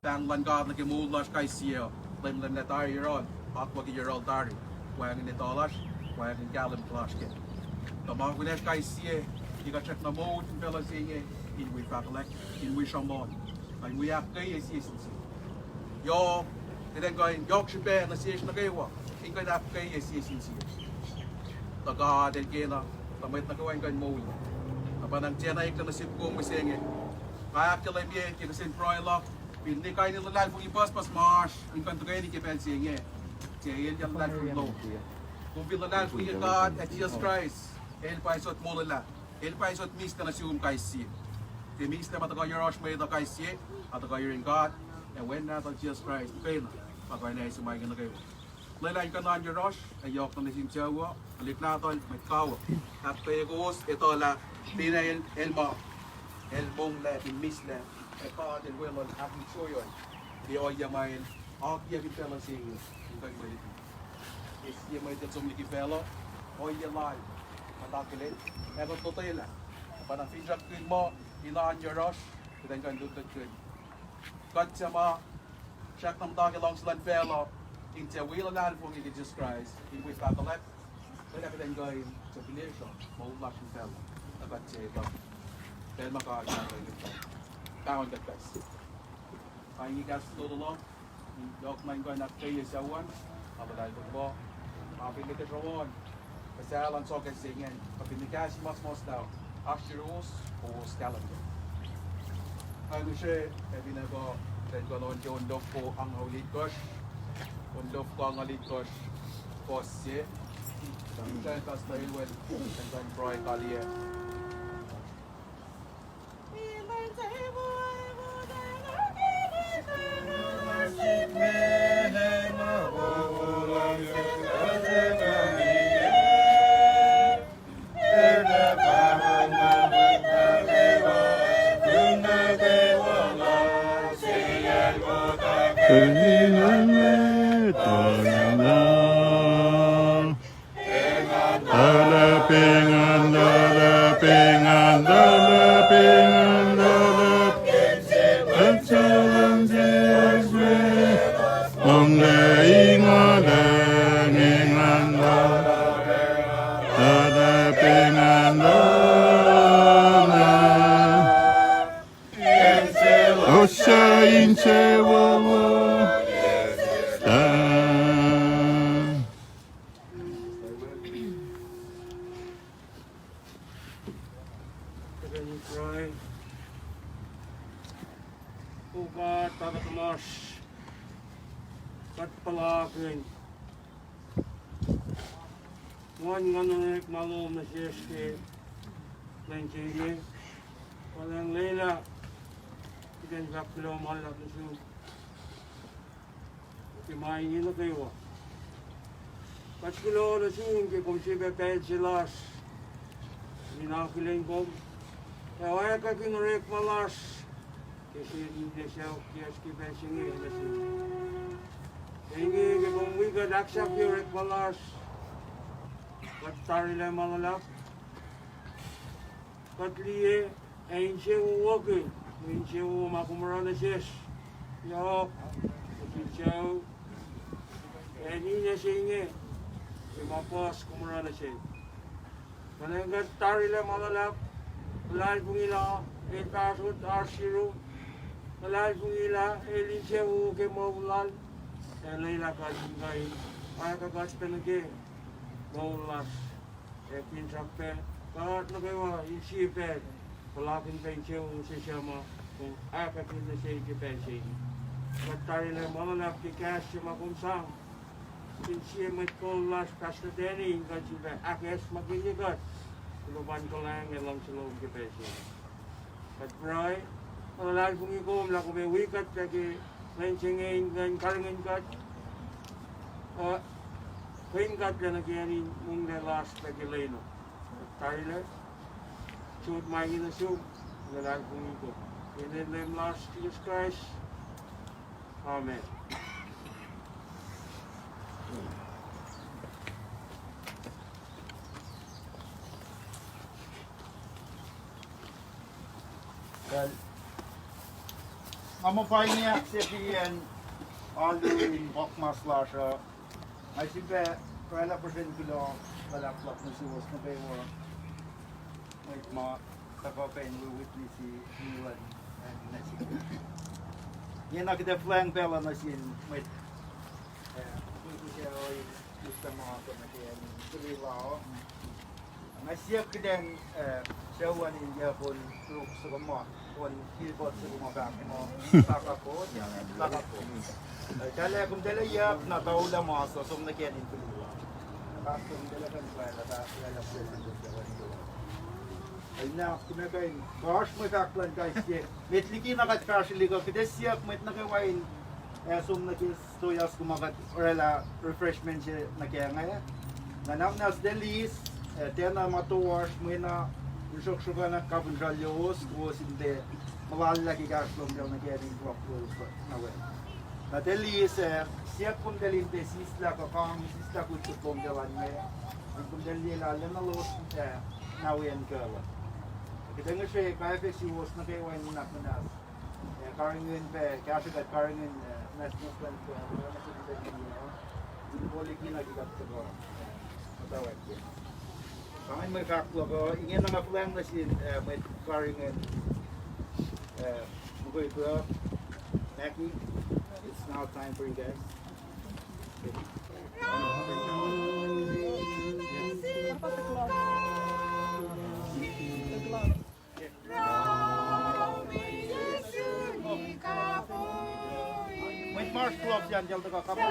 Tang lan God like a moon lush guy see you. Lim lim that are your own. Hot what your old darty. Wagon the dollars. Wagon gallon plush get. The mark with that guy see you got check the mood and fellas saying in we faculty in we shambon. And we have gay season. Yo, then going Yorkshire Bear and the station of Gawa. He could have gay season. The God and Gena, the might not go and go moon. But I'm Jenna to the same go we saying it. I have to let me get the same Brian Lock. We nick I in the life for you bus marsh and come to any keep saying it. Say it, young lad from low. Who feel the land for your God at Jesus Christ. El Paisot Molilla. El Paisot Mist and assume Kai see. The mist them at the guy your rush made the Kai see at the guy in God. And when not of Jesus Christ, pain. But by nice my gonna go. Lila you can on your rush and you often listen to a live not on my cow. At the goes, etola, Pina Elma. El Bongla in Misla, a card and well on having soil. The oil Yamayan, all the fellow saying it's you might get some little fellow, oil your life, and calculate, have a potela. But a fish up good more, you on your rush, then can do the good. Got some check them dog along Slant fellow, into a wheel and out for me, Jesus Christ, in with that left, let everything go into relation, old Russian fellow. I got to Tell my God, down the best. I need gas to go along. Dog mine going up 3 years one. How about I go? I'll be little one. The cell and socket singing. But in the gas, you must now. Asheros or Scallon. I wish I never then go on John Dove for Unholy Gush. On Dove Gongoli Gush for Sea. Sometimes that's very well. And then Troy Collier. Pencilas, minakiling kom. Kaya kaking rek malas. Kasi hindi siya kiyaski pensingi. Hindi kung wiga daksak yung rek malas. Katari lang malalap. Katliye, ayun siya uwagin. Ayun siya umakumara na siya. Yok, kasi siya. Ayun niya siya. Mapos kumura na siya. Mananggat tari lang malalap. Malal pong ila, kasut arsiru. Malal pong ila, siya uke maulal. Kaya layla ka ngay. Kaya kagas penage. Maulas. Kaya pinsakpe. Kahat na kayo, isipe. Palakin pa yung siya mo. Kung akatin na siya ikipensi. Kat tari lang malalap, kikas siya makumsang. Siya may kolas kasta deni ingkat siya akes maginigat luban ko lang ilang sulong kipesi but right malal kung ikom la kung may wikat kaki lensingin gan karingin kat kaingat ka na kaya mong nalas kaki leno tayo shoot may ginasyung malal kung ikom in the name last Jesus Christ Amen. Ama paynya sepian aluin bokmaslasha. Ay sibe rela persen kilo wala plak na siwas na kayo wait ma tapapen we witness niwan and nasi. Yan na kita flang pela na sin wait siya oy gusto mo ako na kaya ni lao. Nasiya kiden siyawan in Japon truk sa mo kon keyboard sa mo back mo takapot takapot. Kaya kung dala yap na taula mo so sum na kaya nito. Tapos kung dala kan pala ta yala po ay na kumakain gosh mo kaklan guys ye metliki na kat crash ligo kides yak met na kawain sum na kis tuyas kumakat orala refreshment siya na kaya ngaya nanam nas delis tena matuwas mo na usok-suka na kabunjalyos ko sinde mawala ki gaslom daw na kaya rin drop na we. Na delis siya kung delinte sisla ka kang sisla ko tutong dawan me kung delila na los na we en kala. Kita nga siya kaya fe si was na kaya wain na manas. Karingin pe kaya siya karingin national plan ko na sa dito ni boli kinagigat ko. Matawag ko. Kami may kaklo ko, ingin na nga-plan na sin may karingin mugoy ko. Mackie, it's now time for you guys. May marsh gloves yan, dyan ka kapo.